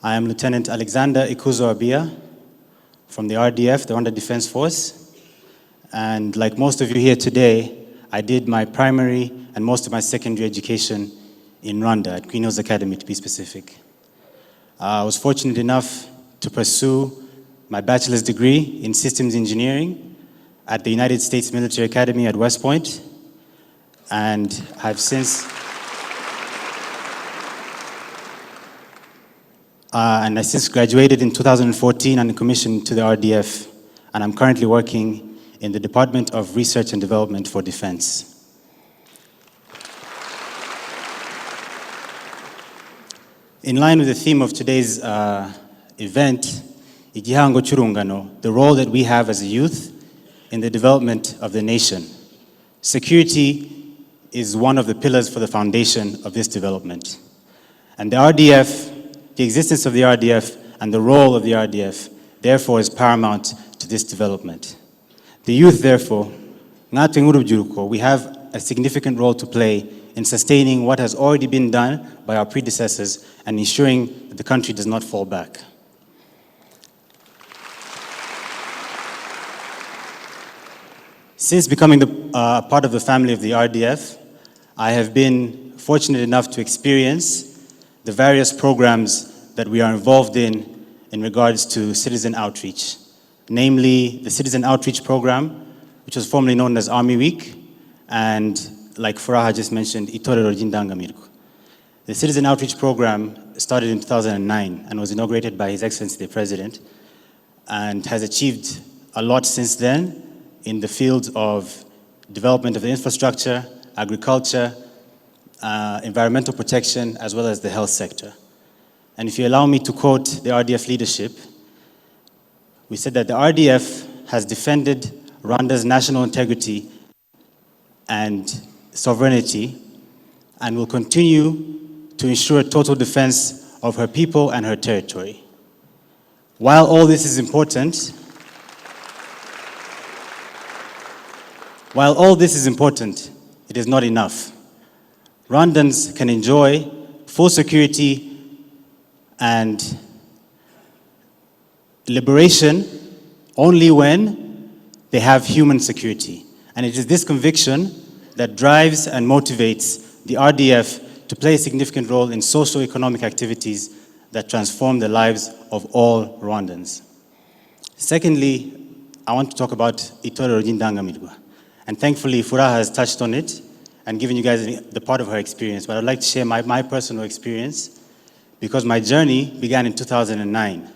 I am Lieutenant Alexander Ikuzo Abia from the RDF, the Rwanda Defense Force. And like most of you here today, I did my primary and most of my secondary education in Rwanda, at Queen Hills Academy to be specific. I was fortunate enough to pursue my bachelor's degree in systems engineering at the United States Military Academy at West Point, and I've since I since graduated in 2014 and commissioned to the RDF, and I'm currently working in the Department of Research and Development for Defense. In line with the theme of today's event, Igihango Churungano, the role that we have as a youth in the development of the nation. Security is one of the pillars for the foundation of this development. And the RDF, the existence of the RDF and the role of the RDF, therefore, is paramount to this development. The youth, therefore, we have a significant role to play in sustaining what has already been done by our predecessors and ensuring that the country does not fall back. Since becoming part of the family of the RDF, I have been fortunate enough to experience the various programs that we are involved in regards to citizen outreach, namely the Citizen Outreach Program, which was formerly known as Army Week, and like Furaha just mentioned, Itorero Jindangamirku. The Citizen Outreach Program started in 2009 and was inaugurated by His Excellency the President, and has achieved a lot since then in the fields of development of the infrastructure, agriculture, environmental protection, as well as the health sector. And if you allow me to quote the RDF leadership, we said that the RDF has defended Rwanda's national integrity and sovereignty and will continue to ensure total defense of her people and her territory. While all this is important, it is not enough. Rwandans can enjoy full security and liberation only when they have human security. And it is this conviction that drives and motivates the RDF to play a significant role in socio-economic activities that transform the lives of all Rwandans. Secondly, I want to talk about Itorero Jindangamirwa. And thankfully, Furaha has touched on it and given you guys the part of her experience. But I'd like to share my personal experience, because my journey began in 2009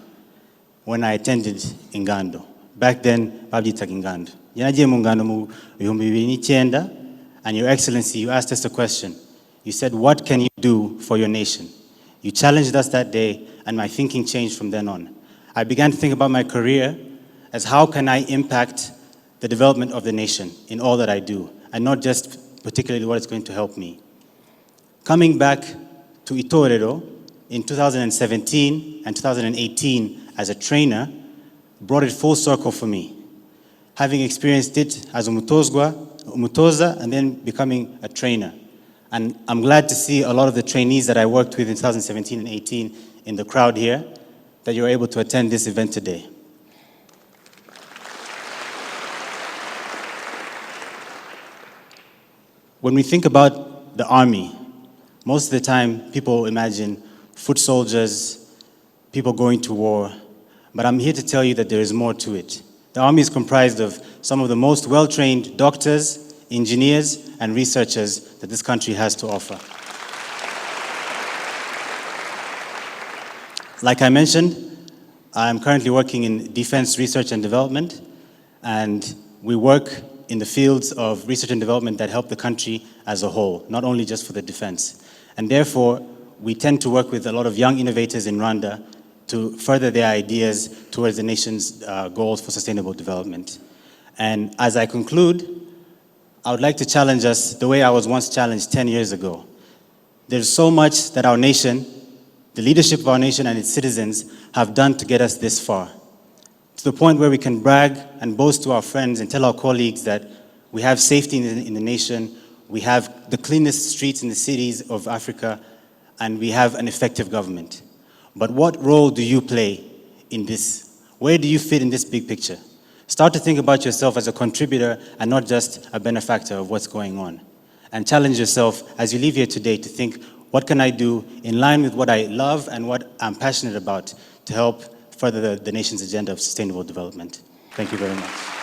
when I attended Ingando. Back then, babyitaga Ingando. Yanagiye mu Ngando mu 2009, and Your Excellency, you asked us a question. You said, what can you do for your nation? You challenged us that day, and my thinking changed from then on. I began to think about my career as how can I impact the development of the nation in all that I do, and not just particularly what is going to help me. Coming back to Itorero in 2017 and 2018 as a trainer brought it full circle for me. Having experienced it as a umutoza and then becoming a trainer. And I'm glad to see a lot of the trainees that I worked with in 2017 and 18 in the crowd here, that you're able to attend this event today. When we think about the army, most of the time people imagine foot soldiers, people going to war, but I'm here to tell you that there is more to it. The army is comprised of some of the most well-trained doctors, engineers, and researchers that this country has to offer. Like I mentioned, I'm currently working in defense research and development, and we work in the fields of research and development that help the country as a whole, not only just for the defense. And therefore, we tend to work with a lot of young innovators in Rwanda to further their ideas towards the nation's goals for sustainable development. And as I conclude, I would like to challenge us the way I was once challenged 10 years ago. There's so much that our nation, the leadership of our nation and its citizens have done to get us this far, to the point where we can brag and boast to our friends and tell our colleagues that we have safety in the nation, we have the cleanest streets in the cities of Africa, and we have an effective government. But what role do you play in this? Where do you fit in this big picture? Start to think about yourself as a contributor and not just a benefactor of what's going on. And challenge yourself as you leave here today to think, what can I do in line with what I love and what I'm passionate about to help further the nation's agenda of sustainable development? Thank you very much.